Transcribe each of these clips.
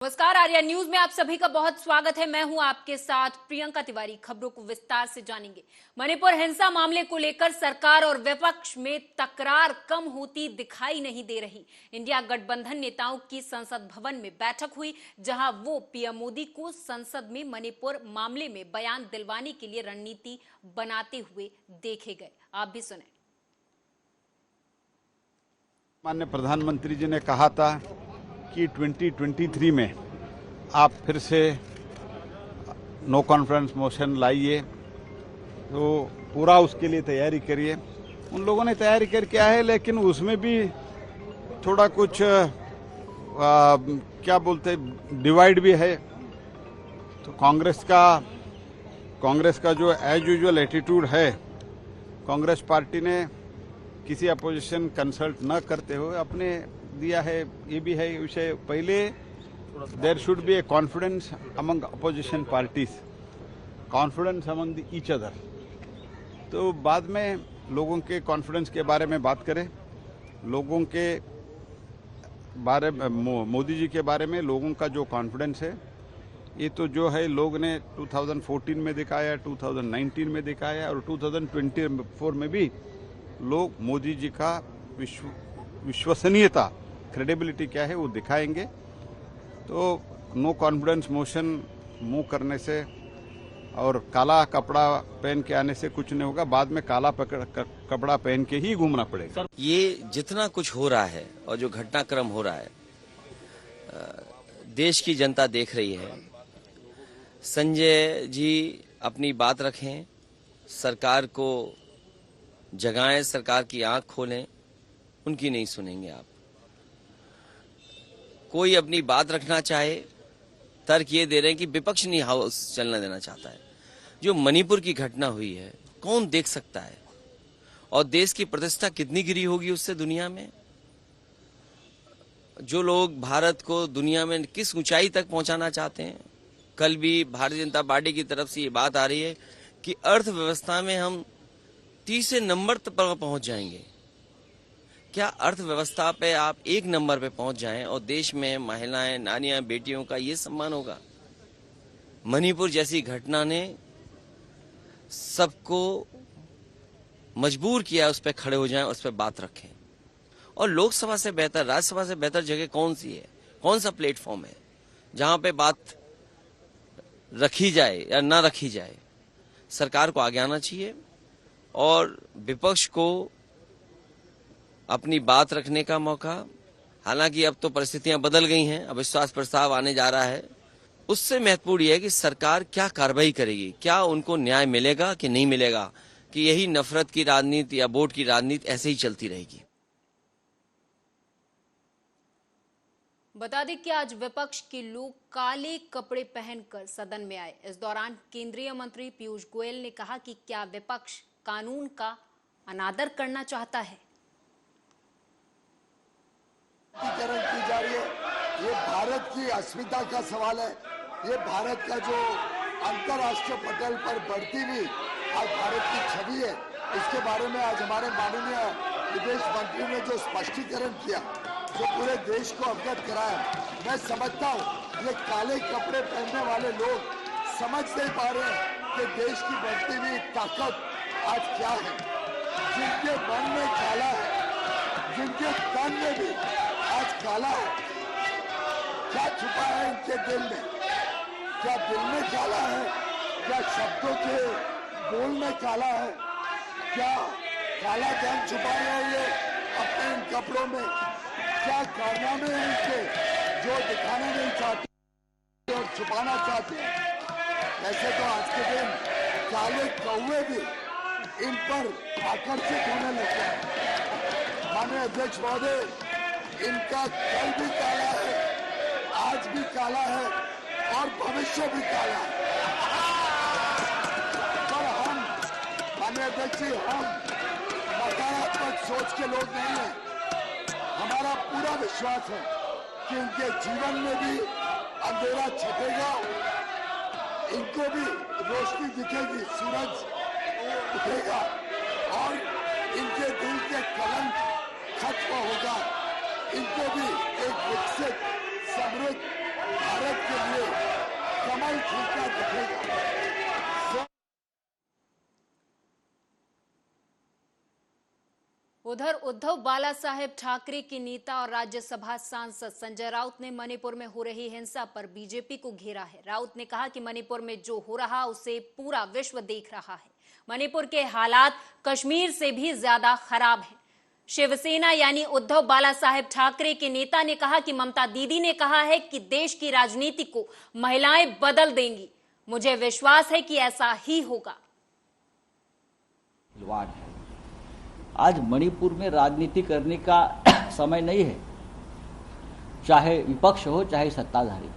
नमस्कार, आर्या न्यूज में आप सभी का बहुत स्वागत है। मैं हूं आपके साथ प्रियंका तिवारी। खबरों को विस्तार से जानेंगे। मणिपुर हिंसा मामले को लेकर सरकार और विपक्ष में तकरार कम होती दिखाई नहीं दे रही। इंडिया गठबंधन नेताओं की संसद भवन में बैठक हुई, जहां वो पीएम मोदी को संसद में मणिपुर मामले में बयान दिलवाने के लिए रणनीति बनाते हुए देखे गए। आप भी सुने। माननीय प्रधानमंत्री जी ने कहा था कि 2023 में आप फिर से नो कॉन्फिडेंस मोशन लाइए, तो पूरा उसके लिए तैयारी करिए। उन लोगों ने तैयारी करके आए हैं, लेकिन उसमें भी थोड़ा कुछ क्या बोलते डिवाइड भी है। तो कांग्रेस का जो एज यूजुअल एटीट्यूड है, कांग्रेस पार्टी ने किसी अपोजिशन कंसल्ट न करते हुए अपने दिया है। ये भी है विषय। पहले there should be a confidence among opposition parties, confidence among each other. तो बाद में लोगों के कॉन्फिडेंस के बारे में बात करें, लोगों के बारे में, मोदी जी के बारे में लोगों का जो कॉन्फिडेंस है, ये तो जो है लोग ने 2014 में दिखाया, 2019 में दिखाया और 2024 में भी लोग मोदी जी का विश्वसनीयता, क्रेडिबिलिटी क्या है वो दिखाएंगे। तो नो कॉन्फिडेंस मोशन मूव करने से और काला कपड़ा पहन के आने से कुछ नहीं होगा। बाद में काला कपड़ा पहन के ही घूमना पड़ेगा। ये जितना कुछ हो रहा है और जो घटनाक्रम हो रहा है, देश की जनता देख रही है। संजय जी अपनी बात रखें, सरकार को जगाएं, सरकार की आंख खोलें, उनकी नहीं सुनेंगे आप। कोई अपनी बात रखना चाहे, तर्क ये दे रहे हैं कि विपक्ष नहीं हाउस चलने देना चाहता है। जो मणिपुर की घटना हुई है, कौन देख सकता है? और देश की प्रतिष्ठा कितनी गिरी होगी उससे दुनिया में। जो लोग भारत को दुनिया में किस ऊंचाई तक पहुंचाना चाहते हैं। कल भी भारतीय जनता पार्टी की तरफ से ये बात आ रही है कि अर्थव्यवस्था में हम 30 नंबर पर पहुंच जाएंगे। क्या अर्थव्यवस्था पे आप 1 नंबर पे पहुंच जाएं और देश में महिलाएं, नानियां, बेटियों का ये सम्मान होगा? मणिपुर जैसी घटना ने सबको मजबूर किया उस पर खड़े हो जाएं, उस पर बात रखें। और लोकसभा से बेहतर, राज्यसभा से बेहतर जगह कौन सी है? कौन सा प्लेटफॉर्म है जहां पे बात रखी जाए या ना रखी जाए? सरकार को आगे आना चाहिए और विपक्ष को अपनी बात रखने का मौका। हालांकि अब तो परिस्थितियां बदल गई हैं, अब विश्वास प्रस्ताव आने जा रहा है। उससे महत्वपूर्ण यह है कि सरकार क्या कार्रवाई करेगी, क्या उनको न्याय मिलेगा कि नहीं मिलेगा, कि यही नफरत की राजनीति या वोट की राजनीति ऐसे ही चलती रहेगी। बता दें कि आज विपक्ष के लोग काले कपड़े पहनकर सदन में आए। इस दौरान केंद्रीय मंत्री पीयूष गोयल ने कहा कि क्या विपक्ष कानून का अनादर करना चाहता है? की जा रही है। ये भारत की अस्मिता का सवाल है। ये भारत का जो अंतर्राष्ट्रीय पटल पर बढ़ती हुई आज भारत की छवि है, इसके बारे में आज हमारे माननीय विदेश मंत्री ने जो स्पष्टीकरण किया, जो पूरे देश को अवगत कराया, मैं समझता हूँ ये काले कपड़े पहनने वाले लोग समझ नहीं पा रहे हैं कि देश की बढ़ती हुई ताकत आज क्या है। जिनके मन में काला है, जिनके तन में भी आज काला है, क्या छुपा है इनके दिल में? क्या दिल में काला है? क्या शब्दों के बोल में काला है? क्या काला धन छुपा रहे हैं ये अपने इन कपड़ों में? क्या कारनामे हैं इनके जो दिखाना नहीं चाहते और छुपाना चाहते हैं? वैसे तो आज के दिन काले कौवे भी इन पर आकर्षित होने लगते हैं। माननीय अध्यक्ष महोदय, इनका कल भी काला है, आज भी काला है और भविष्य भी काला है। पर हम, माननीय अध्यक्ष जी, हम नकारात्मक सोच के लोग नहीं हैं। हमारा पूरा विश्वास है कि इनके जीवन में भी अंधेरा छटेगा, इनको भी रोशनी दिखेगी, सूरज उठेगा और इनके दिल के कलंक खत्म होगा। इनको भी एक विकसित, समृद्ध भारत के लिए कमल खिलता दिखेगा। उधर उद्धव बाला साहेब ठाकरे के नेता और राज्यसभा सांसद संजय राउत ने मणिपुर में हो रही हिंसा पर बीजेपी को घेरा है। राउत ने कहा कि मणिपुर में जो हो रहा उसे पूरा विश्व देख रहा है। मणिपुर के हालात कश्मीर से भी ज्यादा खराब हैं। शिवसेना यानी उद्धव बाला साहेब ठाकरे के नेता ने कहा कि ममता दीदी ने कहा है कि देश की राजनीति को महिलाएं बदल देंगी। मुझे विश्वास है कि ऐसा ही होगा। आज मणिपुर में राजनीति करने का समय नहीं है, चाहे विपक्ष हो चाहे सत्ताधारी हो।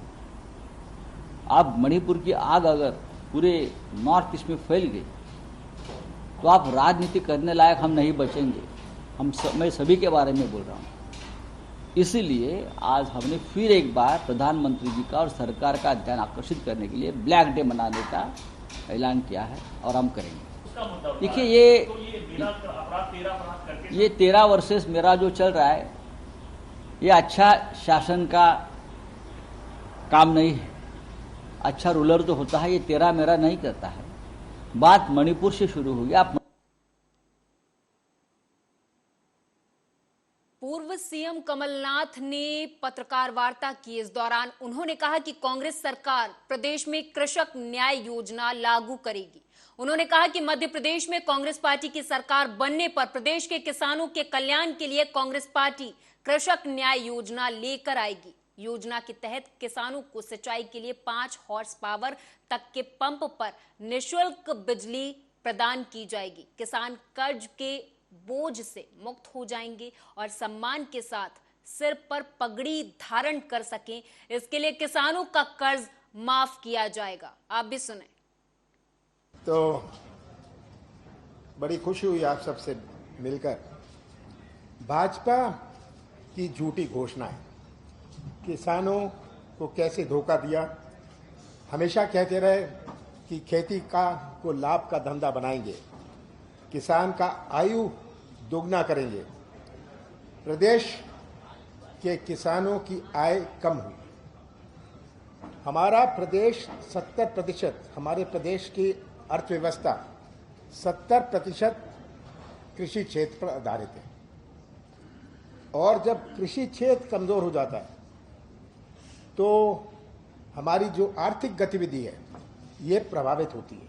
आप मणिपुर की आग अगर पूरे नॉर्थ ईस्ट में फैल गई तो आप राजनीति करने लायक हम नहीं बचेंगे। मैं सभी के बारे में बोल रहा हूँ। इसीलिए आज हमने फिर एक बार प्रधानमंत्री जी का और सरकार का ध्यान आकर्षित करने के लिए ब्लैक डे मनाने का ऐलान किया है और हम करेंगे। देखिए ये 13 वर्षेस मेरा जो चल रहा है ये अच्छा शासन का काम नहीं है। अच्छा रूलर जो होता है ये 13 मेरा नहीं करता है। बात मणिपुर से शुरू हुई। आप पूर्व सीएम कमलनाथ ने पत्रकार वार्ता की। इस दौरान उन्होंने कहा कि कांग्रेस सरकार प्रदेश में कृषक न्याय योजना लागू करेगी। उन्होंने कहा कि मध्य प्रदेश में कांग्रेस पार्टी की सरकार बनने पर प्रदेश के किसानों के कल्याण के लिए कांग्रेस पार्टी कृषक न्याय योजना लेकर आएगी। योजना के तहत किसानों को सिंचाई के लिए 5 हॉर्स पावर तक के पंप पर निःशुल्क बिजली प्रदान की जाएगी। किसान कर्ज के बोझ से मुक्त हो जाएंगे और सम्मान के साथ सिर पर पगड़ी धारण कर सकें, इसके लिए किसानों का कर्ज माफ किया जाएगा। आप भी सुने। तो बड़ी खुशी हुई आप सबसे मिलकर। भाजपा की झूठी घोषणा है, किसानों को कैसे धोखा दिया। हमेशा कहते रहे कि खेती को लाभ का धंधा बनाएंगे, किसान का आयु दोगुना करेंगे। प्रदेश के किसानों की आय कम हुई। हमारा प्रदेश 70%, हमारे प्रदेश की अर्थव्यवस्था 70% कृषि क्षेत्र पर आधारित है। और जब कृषि क्षेत्र कमजोर हो जाता है तो हमारी जो आर्थिक गतिविधि है ये प्रभावित होती है।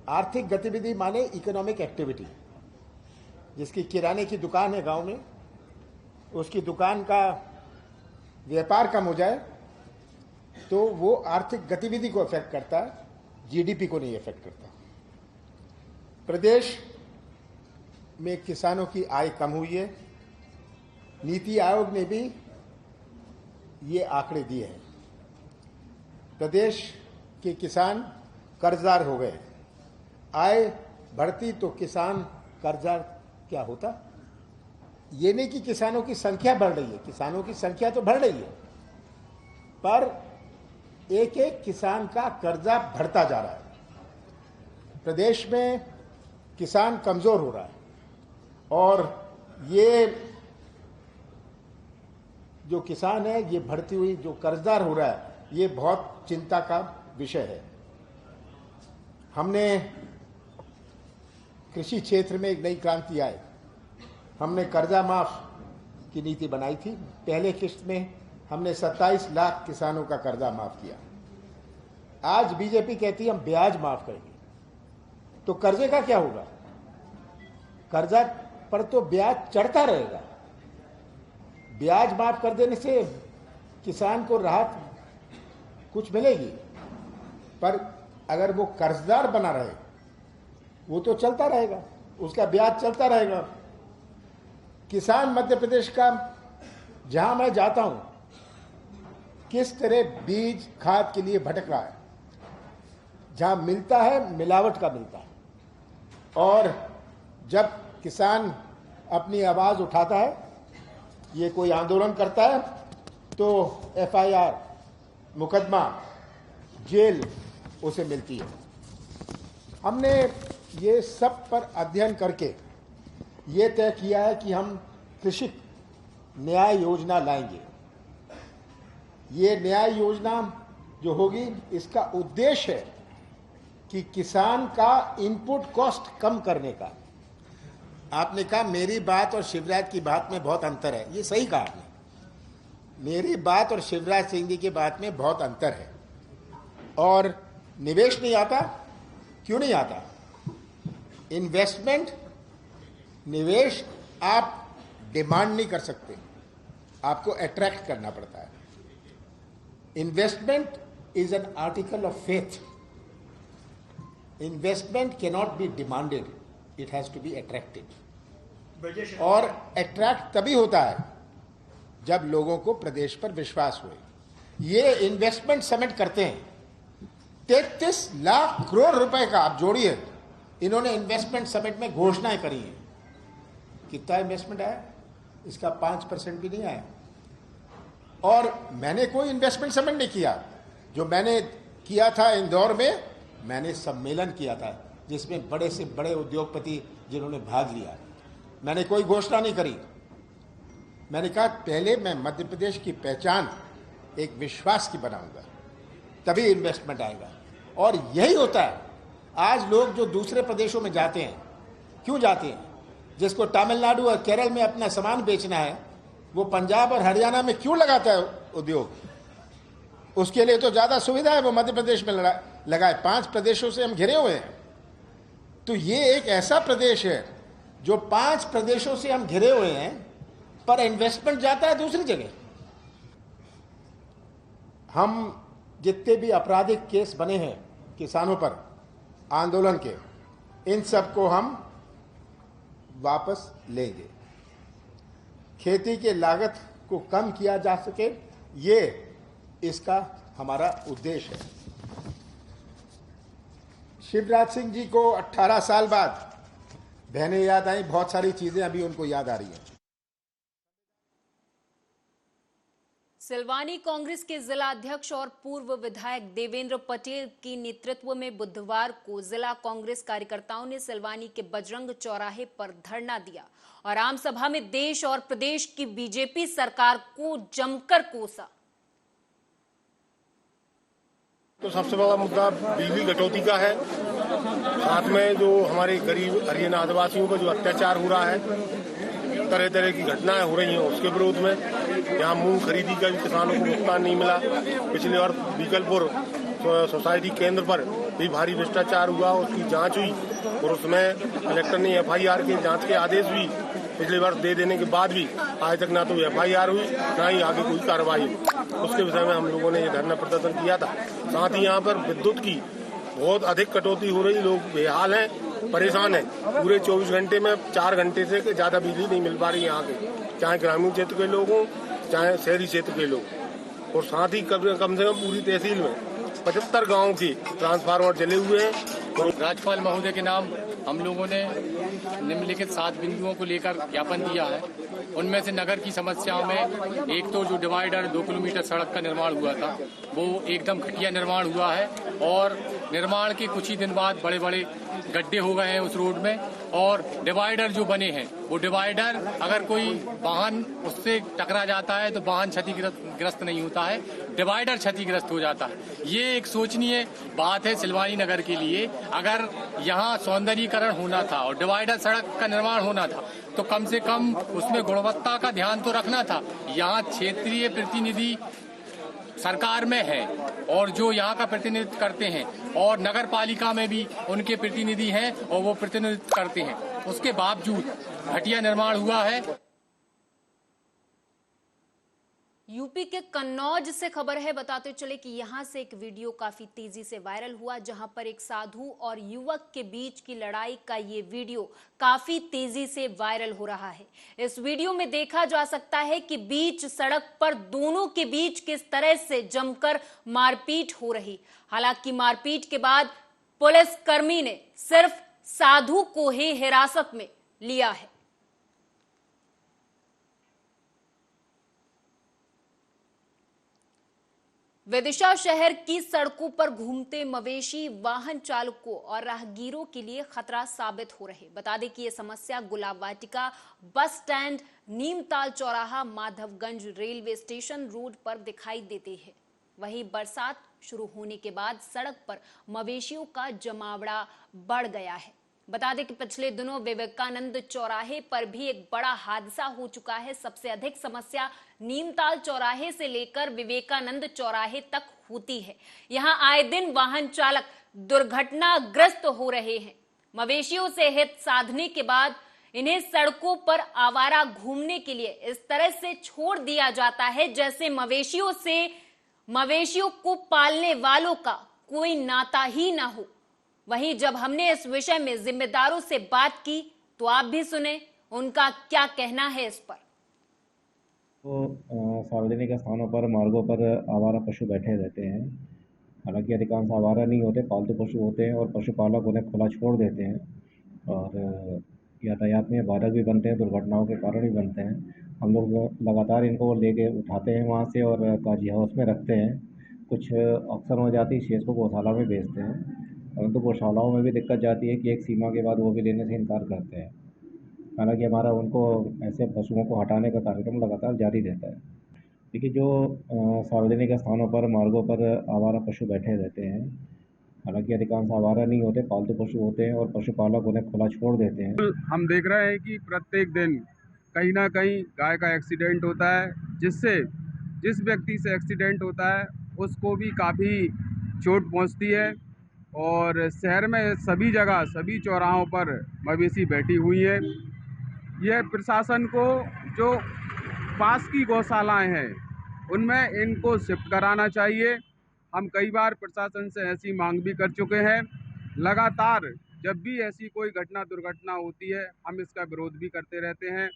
आर्थिक गतिविधि माने इकोनॉमिक एक्टिविटी। जिसकी किराने की दुकान है गांव में, उसकी दुकान का व्यापार कम हो जाए तो वो आर्थिक गतिविधि को इफेक्ट करता है, जीडीपी को नहीं इफेक्ट करता। प्रदेश में किसानों की आय कम हुई है। नीति आयोग ने भी ये आंकड़े दिए हैं। प्रदेश के किसान कर्जदार हो गए। आय बढ़ती तो किसान कर्जदार क्या होता? ये नहीं कि किसानों की संख्या बढ़ रही है, किसानों की संख्या तो बढ़ रही है, पर एक एक किसान का कर्जा बढ़ता जा रहा है। प्रदेश में किसान कमजोर हो रहा है और ये जो किसान है, ये बढ़ती हुई जो कर्जदार हो रहा है, ये बहुत चिंता का विषय है। हमने कृषि क्षेत्र में एक नई क्रांति आई। हमने कर्जा माफ की नीति बनाई थी। पहले किस्त में हमने 27 लाख किसानों का कर्जा माफ किया। आज बीजेपी कहती है हम ब्याज माफ करेंगे, तो कर्जे का क्या होगा? कर्जा पर तो ब्याज चढ़ता रहेगा। ब्याज माफ कर देने से किसान को राहत कुछ मिलेगी, पर अगर वो कर्जदार बना रहे वो तो चलता रहेगा, उसका ब्याज चलता रहेगा। किसान मध्य प्रदेश का, जहां मैं जाता हूं, किस तरह बीज खाद के लिए भटक रहा है। जहां मिलता है मिलावट का मिलता है, और जब किसान अपनी आवाज उठाता है, ये कोई आंदोलन करता है, तो एफआईआर, मुकदमा, जेल उसे मिलती है। हमने ये सब पर अध्ययन करके ये तय किया है कि हम कृषि न्याय योजना लाएंगे। ये न्याय योजना जो होगी, इसका उद्देश्य है कि किसान का इनपुट कॉस्ट कम करने का। आपने कहा मेरी बात और शिवराज की बात में बहुत अंतर है, ये सही कहा आपने। मेरी बात और शिवराज सिंह जी की बात में बहुत अंतर है। और निवेश नहीं आता, क्यों नहीं आता? इन्वेस्टमेंट, निवेश आप डिमांड नहीं कर सकते, आपको अट्रैक्ट करना पड़ता है। Investment is an article of faith. Investment can not be demanded, it has to be attracted. और अट्रैक्ट तभी होता है जब लोगों को प्रदेश पर विश्वास हुए। ये इन्वेस्टमेंट समिट करते हैं, 33 लाख करोड़ रुपए का आप जोड़िए, इन्होंने इन्वेस्टमेंट समिट में घोषणाएं करी हैं। कितना इन्वेस्टमेंट आया? इसका 5% भी नहीं आया। और मैंने कोई इन्वेस्टमेंट समिट नहीं किया। जो मैंने किया था इंदौर में, मैंने सम्मेलन किया था जिसमें बड़े से बड़े उद्योगपति जिन्होंने भाग लिया। मैंने कोई घोषणा नहीं करी। मैंने कहा पहले मैं मध्य प्रदेश की पहचान एक विश्वास की बनाऊंगा, तभी इन्वेस्टमेंट आएगा। और यही होता है। आज लोग जो दूसरे प्रदेशों में जाते हैं, क्यों जाते हैं? जिसको तमिलनाडु और केरल में अपना सामान बेचना है, वो पंजाब और हरियाणा में क्यों लगाता है उद्योग? उसके लिए तो ज्यादा सुविधा है वो मध्य प्रदेश में लगाए। 5 प्रदेशों से हम घिरे हुए हैं। तो ये एक ऐसा प्रदेश है जो 5 प्रदेशों से हम घिरे हुए हैं, पर इन्वेस्टमेंट जाता है दूसरी जगह। हम जितने भी आपराधिक केस बने हैं किसानों पर आंदोलन के, इन सब को हम वापस लेंगे। खेती के लागत को कम किया जा सके, ये इसका हमारा उद्देश्य है। शिवराज सिंह जी को 18 साल बाद बहनें याद आई, बहुत सारी चीजें अभी उनको याद आ रही हैं। सिलवानी कांग्रेस के जिला अध्यक्ष और पूर्व विधायक देवेंद्र पटेल के नेतृत्व में बुधवार को जिला कांग्रेस कार्यकर्ताओं ने सिलवानी के बजरंग चौराहे पर धरना दिया और आम सभा में देश और प्रदेश की बीजेपी सरकार को जमकर कोसा। तो सबसे बड़ा मुद्दा बिजली कटौती का है। साथ में जो हमारे गरीब हरियाणा आदिवासियों पर जो अत्याचार हो रहा है, तरह तरह की घटनाएं हो रही हैं, उसके विरोध में यहाँ मूंग खरीदी का भी किसानों को भुगतान नहीं मिला। पिछली बार बीकलपुर सोसाइटी केंद्र पर भी भारी भ्रष्टाचार हुआ, उसकी जांच हुई और उसमें कलेक्टर ने FIR के जांच के आदेश भी पिछली बार दे देने के बाद भी आज तक ना तो FIR हुई, ना ही आगे कोई कार्रवाई हुई। उसके विषय में हम लोगों ने ये धरना प्रदर्शन किया था। साथ ही यहाँ पर विद्युत की बहुत अधिक कटौती हो रही, लोग बेहाल हैं, परेशान हैं। पूरे 24 घंटे में 4 घंटे से ज्यादा बिजली नहीं मिल पा रही यहाँ के, चाहे ग्रामीण क्षेत्र के लोग हों चाहे शहरी क्षेत्र के लोग। और साथ ही कम से कम पूरी तहसील में 75 गाँव के ट्रांसफार्मर जले हुए हैं। राज्यपाल महोदय के नाम हम लोगों ने निम्नलिखित 7 बिंदुओं को लेकर ज्ञापन दिया है। उनमें से नगर की समस्याओं में एक तो जो डिवाइडर 2 किलोमीटर सड़क का निर्माण हुआ था, वो एकदम घटिया निर्माण हुआ है और निर्माण के कुछ ही दिन बाद बड़े बड़े गड्ढे हो गए हैं उस रोड में। और डिवाइडर जो बने हैं, वो डिवाइडर अगर कोई वाहन उससे टकरा जाता है तो वाहन क्षतिग्रस्त नहीं होता है, डिवाइडर क्षतिग्रस्त हो जाता है। ये एक सोचनीय बात है सिलवानी नगर के लिए। अगर यहाँ सौंदर्यीकरण होना था और डिवाइडर सड़क का निर्माण होना था तो कम से कम उसमें गुणवत्ता का ध्यान तो रखना था। यहाँ क्षेत्रीय प्रतिनिधि सरकार में है और जो यहाँ का प्रतिनिधित्व करते हैं और नगर पालिका में भी उनके प्रतिनिधि हैं और वो प्रतिनिधित्व करते हैं, उसके बावजूद घटिया निर्माण हुआ है। यूपी के कन्नौज से खबर है, बताते चले कि यहां से एक वीडियो काफी तेजी से वायरल हुआ, जहां पर एक साधु और युवक के बीच की लड़ाई का ये वीडियो काफी तेजी से वायरल हो रहा है। इस वीडियो में देखा जा सकता है कि बीच सड़क पर दोनों के बीच किस तरह से जमकर मारपीट हो रही। हालांकि मारपीट के बाद पुलिसकर्मी ने सिर्फ साधु को ही हिरासत में लिया है। विदिशा शहर की सड़कों पर घूमते मवेशी वाहन चालकों और राहगीरों के लिए खतरा साबित हो रहे। बता दें कि ये समस्या गुलाब वाटिका बस स्टैंड, नीमताल चौराहा, माधवगंज रेलवे स्टेशन रोड पर दिखाई देती है। वहीं बरसात शुरू होने के बाद सड़क पर मवेशियों का जमावड़ा बढ़ गया है। बता दें कि पिछले दिनों विवेकानंद चौराहे पर भी एक बड़ा हादसा हो चुका है। सबसे अधिक समस्या नीमताल चौराहे से लेकर विवेकानंद चौराहे तक होती है। यहां आए दिन वाहन चालक दुर्घटनाग्रस्त हो रहे हैं। मवेशियों से हित साधने के बाद इन्हें सड़कों पर आवारा घूमने के लिए इस तरह से छोड़ दिया जाता है जैसे मवेशियों को पालने वालों का कोई नाता ही ना हो। वहीं जब हमने इस विषय में जिम्मेदारों से बात की तो आप भी सुने उनका क्या कहना है इस पर। तो सार्वजनिक स्थानों पर, मार्गों पर आवारा पशु बैठे रहते हैं। हालांकि अधिकांश आवारा नहीं होते, पालतू पशु होते हैं और पशुपालक उन्हें खुला छोड़ देते हैं और यातायात में बाधक भी बनते हैं, दुर्घटनाओं के कारण भी बनते हैं। हम लोग लगातार इनको लेके उठाते हैं वहाँ से और काजी हाउस में रखते हैं। कुछ अक्सर हो जाती है शेष को गौशाला में बेचते हैं, परंतु गौशालाओं में भी दिक्कत जाती है कि एक सीमा के बाद वो भी लेने से इनकार करते हैं। हालांकि हमारा उनको ऐसे पशुओं को हटाने का कार्यक्रम लगातार जारी रहता है। देखिए, जो सार्वजनिक स्थानों पर, मार्गों पर आवारा पशु बैठे रहते हैं। हालांकि अधिकांश आवारा नहीं होते, पालतू पशु होते हैं और पशुपालक उन्हें खुला छोड़ देते हैं। हम देख रहे हैं कि प्रत्येक दिन कहीं ना कहीं गाय का एक्सीडेंट होता है, जिससे जिस व्यक्ति से एक्सीडेंट होता है उसको भी काफ़ी चोट पहुंचती है। और शहर में सभी जगह, सभी चौराहों पर मवेशी बैठी हुई है। यह प्रशासन को जो पास की गौशालाएं हैं उनमें इनको शिफ्ट कराना चाहिए। हम कई बार प्रशासन से ऐसी मांग भी कर चुके हैं। लगातार जब भी ऐसी कोई दुर्घटना होती है हम इसका विरोध भी करते रहते हैं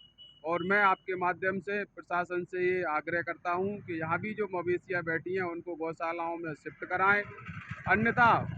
और मैं आपके माध्यम से प्रशासन से ये आग्रह करता हूं कि यहाँ भी जो मवेशियाँ बैठी हैं उनको गौशालाओं में शिफ्ट कराएं। अन्यथा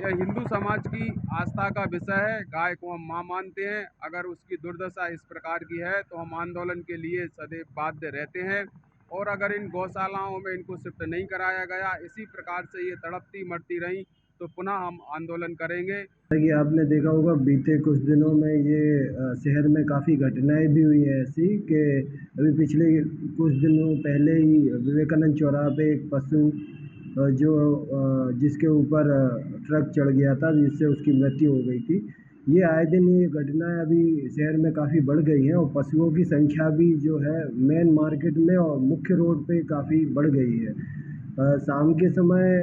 यह हिंदू समाज की आस्था का विषय है। गाय को हम मां मानते हैं। अगर उसकी दुर्दशा इस प्रकार की है तो हम आंदोलन के लिए सदैव बाध्य रहते हैं और अगर इन गौशालाओं में इनको शिफ्ट नहीं कराया गया, इसी प्रकार से ये तड़पती मरती रहीं तो पुनः हम आंदोलन करेंगे। कि आपने देखा होगा बीते कुछ दिनों में ये शहर में काफ़ी घटनाएं भी हुई हैं ऐसी कि अभी पिछले कुछ दिनों पहले ही विवेकानंद चौराहे पे एक पशु जिसके ऊपर ट्रक चढ़ गया था जिससे उसकी मृत्यु हो गई थी। ये आए दिन ये घटनाएं अभी शहर में काफ़ी बढ़ गई हैं और पशुओं की संख्या भी जो है मेन मार्केट में और मुख्य रोड पे काफ़ी बढ़ गई है। शाम के समय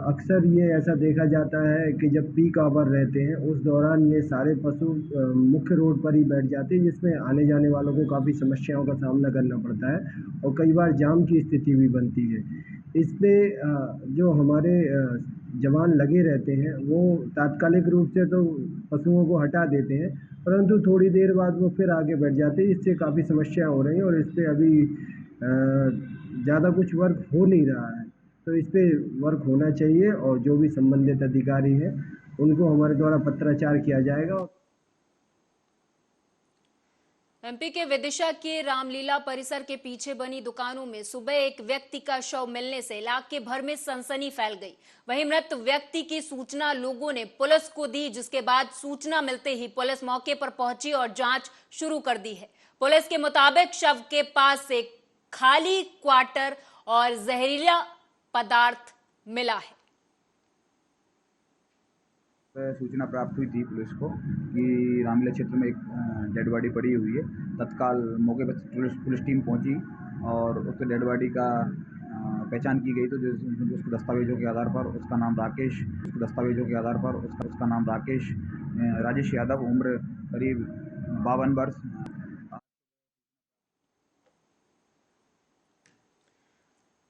अक्सर ये ऐसा देखा जाता है कि जब पीक आवर रहते हैं उस दौरान ये सारे पशु मुख्य रोड पर ही बैठ जाते हैं, जिसमें आने जाने वालों को काफ़ी समस्याओं का सामना करना पड़ता है और कई बार जाम की स्थिति भी बनती है। इस पे जो हमारे जवान लगे रहते हैं वो तात्कालिक रूप से तो पशुओं को हटा देते हैं, परंतु थोड़ी देर बाद वो फिर आगे बढ़ जाते हैं। इससे काफ़ी समस्या हो रही है और इस पर अभी ज़्यादा कुछ वर्क हो नहीं रहा है, तो इस पे वर्क होना चाहिए और जो भी संबंधित अधिकारी हैं उनको हमारे द्वारा पत्राचार किया जाएगा। एमपी के विदिशा के रामलीला परिसर के पीछे बनी दुकानों में सुबह एक व्यक्ति का शव मिलने से इलाके भर में सनसनी फैल गई। वहीं मृत व्यक्ति की सूचना लोगों ने पुलिस को दी, जिसके बाद सूचना मिलते ही पुलिस मौके पर पहुंची और जांच शुरू कर दी है। पुलिस के मुताबिक शव के पास से खाली क्वार्टर और जहरीला पदार्थ मिला है। सूचना प्राप्त हुई थी पुलिस को कि रामलीला क्षेत्र में एक डेड बॉडी पड़ी हुई है। तत्काल मौके पर पुलिस टीम पहुंची और उसके डेड बॉडी का पहचान की गई। तो उसके दस्तावेजों के आधार पर उसका नाम राकेश राजेश यादव, उम्र करीब 52 वर्ष।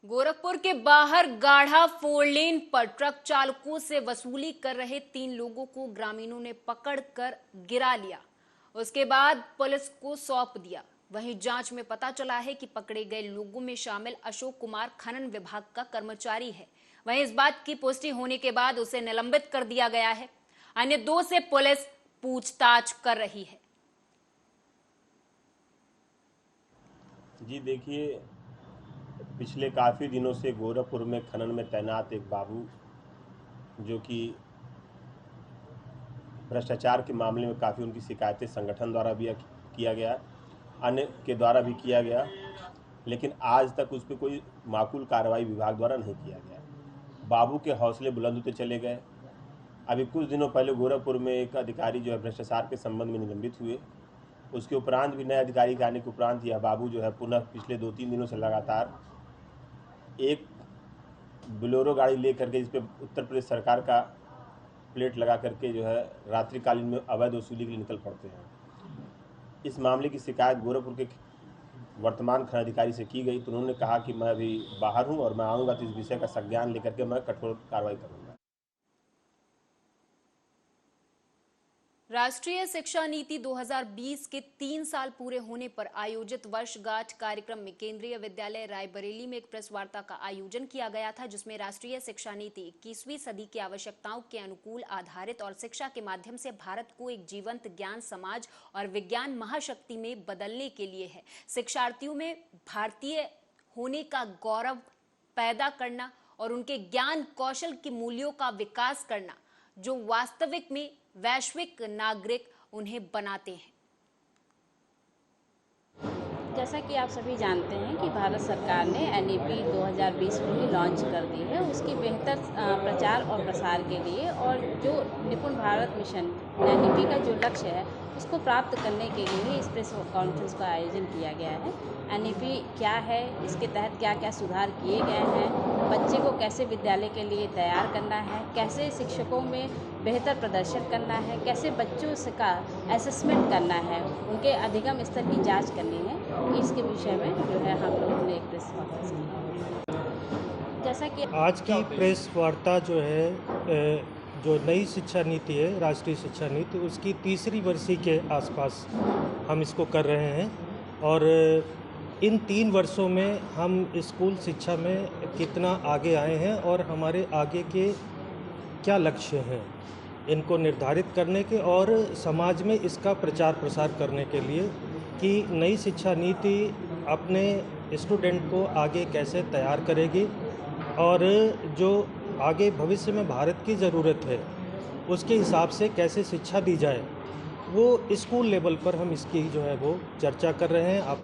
गोरखपुर के बाहर गाढ़ा 4 लेन पर ट्रक चालकों से वसूली कर रहे 3 लोगों को ग्रामीणों ने पकड़कर गिरा लिया। उसके बाद पुलिस को सौंप दिया। वहीं जांच में पता चला है कि पकड़े गए लोगों में शामिल अशोक कुमार खनन विभाग का कर्मचारी है। वहीं इस बात की पुष्टि होने के बाद उसे निलंबित कर दिया गया है। अन्य 2 से पुलिस पूछताछ कर रही है। जी देखिए, पिछले काफ़ी दिनों से गोरखपुर में खनन में तैनात एक बाबू, जो कि भ्रष्टाचार के मामले में काफ़ी उनकी शिकायतें संगठन द्वारा भी किया गया, अन्य के द्वारा भी किया गया, लेकिन आज तक उस पर कोई माकूल कार्रवाई विभाग द्वारा नहीं किया गया। बाबू के हौसले बुलंद होते चले गए। अभी कुछ दिनों पहले गोरखपुर में एक अधिकारी जो है भ्रष्टाचार के संबंध में निलंबित हुए। उसके उपरांत भी नए अधिकारी के आने के उपरांत यह बाबू जो है पुनः पिछले 2-3 दिनों से लगातार एक बोलेरो गाड़ी ले करके, जिस पे उत्तर प्रदेश सरकार का प्लेट लगा करके जो है रात्रिकालीन में अवैध वसूली के लिए निकल पड़ते हैं। इस मामले की शिकायत गोरखपुर के वर्तमान खनन अधिकारी से की गई, तो उन्होंने कहा कि मैं अभी बाहर हूं और मैं आऊँगा तो इस विषय का संज्ञान लेकर के मैं कठोर कार्रवाई करूँगा। राष्ट्रीय शिक्षा नीति 2020 के 3 साल पूरे होने पर आयोजित वर्षगांठ कार्यक्रम में केंद्रीय विद्यालय रायबरेली में एक प्रेस वार्ता का आयोजन किया गया था, जिसमें राष्ट्रीय शिक्षा नीति 21वीं सदी की आवश्यकताओं के अनुकूल आधारित और शिक्षा के माध्यम से भारत को एक जीवंत ज्ञान समाज और विज्ञान महाशक्ति में बदलने के लिए है। शिक्षार्थियों में भारतीय होने का गौरव पैदा करना और उनके ज्ञान कौशल के मूल्यों का विकास करना, जो वास्तविक में वैश्विक नागरिक उन्हें बनाते हैं। जैसा कि आप सभी जानते हैं कि भारत सरकार ने NEP 2020 को ही लॉन्च कर दी है, उसकी बेहतर प्रचार और प्रसार के लिए, और जो निपुण भारत मिशन NEP का जो लक्ष्य है उसको प्राप्त करने के लिए ही इस प्रेस कॉन्फ्रेंस का आयोजन किया गया है। NEP क्या है, इसके तहत क्या क्या सुधार किए गए हैं, बच्चे को कैसे विद्यालय के लिए तैयार करना है, कैसे शिक्षकों में बेहतर प्रदर्शन करना है, कैसे बच्चों से का असेसमेंट करना है, उनके अधिगम स्तर की जांच करनी है, इसके विषय में जो है हम लोगों ने एक प्रेस कॉन्फ्रेंस की। जैसा कि आज की प्रेस वार्ता जो है, जो नई शिक्षा नीति है, राष्ट्रीय शिक्षा नीति, उसकी 3री वर्षी के आसपास हम इसको कर रहे हैं, और इन 3 वर्षों में हम स्कूल शिक्षा में कितना आगे आए हैं और हमारे आगे के क्या लक्ष्य हैं, इनको निर्धारित करने के और समाज में इसका प्रचार प्रसार करने के लिए कि नई शिक्षा नीति अपने स्टूडेंट को आगे कैसे तैयार करेगी और जो आगे भविष्य में भारत की ज़रूरत है उसके हिसाब से कैसे शिक्षा दी जाए, वो स्कूल लेवल पर हम इसकी जो है वो चर्चा कर रहे हैं। आप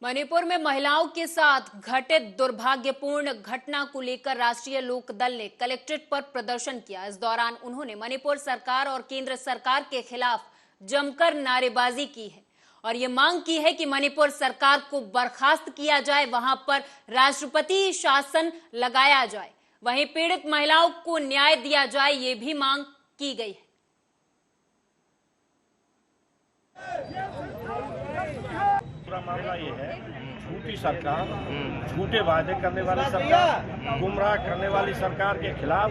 मणिपुर में महिलाओं के साथ घटित दुर्भाग्यपूर्ण घटना को लेकर राष्ट्रीय लोक दल ने कलेक्ट्रेट पर प्रदर्शन किया। इस दौरान उन्होंने मणिपुर सरकार और केंद्र सरकार के खिलाफ जमकर नारेबाजी की है और ये मांग की है कि मणिपुर सरकार को बर्खास्त किया जाए, वहां पर राष्ट्रपति शासन लगाया जाए, वहीं पीड़ित महिलाओं को न्याय दिया जाए, ये भी मांग की गई है। पूरा मामला ये है, झूठी सरकार, झूठे वादे करने वाली सरकार, गुमराह करने वाली सरकार के खिलाफ,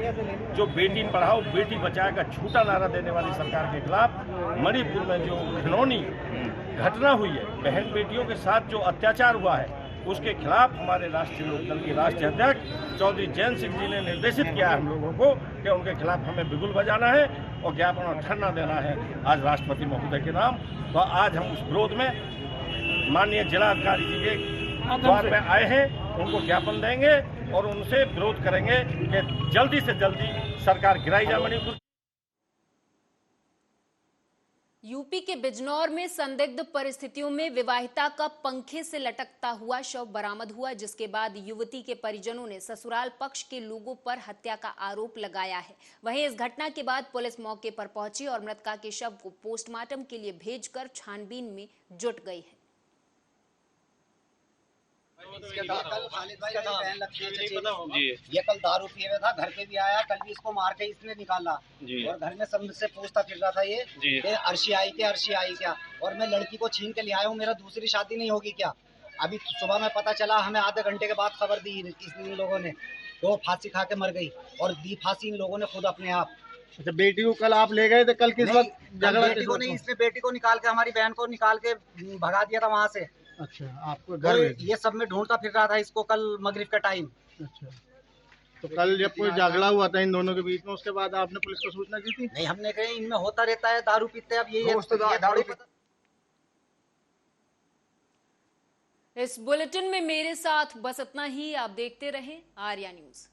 जो बेटी पढ़ाओ बेटी बचाओ का झूठा नारा देने वाली सरकार के खिलाफ मणिपुर में जो घिनौनी घटना हुई है, बहन बेटियों के साथ जो अत्याचार हुआ है, उसके खिलाफ हमारे राष्ट्रीय लोक दल के राष्ट्रीय अध्यक्ष चौधरी जयंत सिंह जी ने निर्देशित किया है हम लोगों को कि उनके खिलाफ हमें बिगुल बजाना है और ज्ञापन और धरना देना है आज राष्ट्रपति महोदय के नाम। तो आज हम उस विरोध में माननीय जिलाधिकारी जी के द्वार पे आए हैं, उनको ज्ञापन देंगे और उनसे विरोध करेंगे कि जल्दी से जल्दी सरकार गिराई जाए मणिपुर। यूपी के बिजनौर में संदिग्ध परिस्थितियों में विवाहिता का पंखे से लटकता हुआ शव बरामद हुआ, जिसके बाद युवती के परिजनों ने ससुराल पक्ष के लोगों पर हत्या का आरोप लगाया है। वहीं इस घटना के बाद पुलिस मौके पर पहुंची और मृतका के शव को पोस्टमार्टम के लिए भेजकर छानबीन में जुट गई है। ये कल दारू पिए हुआ था, घर पे भी आया, कल भी इसको मार के इसने निकाला और घर में सब मुझसे पूछता फिर रहा था ये अर्शी आई क्या, और मैं लड़की को छीन के ले आया हूँ, मेरा दूसरी शादी नहीं होगी क्या। अभी सुबह में पता चला, हमें आधे घंटे के बाद खबर दी इन लोगों ने, तो फांसी खा के मर गई और दी फांसी इन लोगों ने खुद अपने आप। अच्छा, बेटी को कल आप ले गए थे, कल किस वक्त झगड़ा? बेटी को नहीं, इसने बेटी को निकाल के, हमारी बहन को निकाल के भगा दिया था वहाँ से। अच्छा, आपको घर ये सब में ढूंढता फिर रहा था इसको कल मगरिब का टाइम। अच्छा, तो कल जब कोई झगड़ा हुआ था इन दोनों के बीच में, उसके बाद आपने पुलिस को सूचना की थी? नहीं, हमने कहीं इनमें होता रहता है, दारू पीते हैं, अब ये दारू इस बुलेटिन में मेरे साथ बस इतना ही। आप देखते रहें आर्या न्यूज।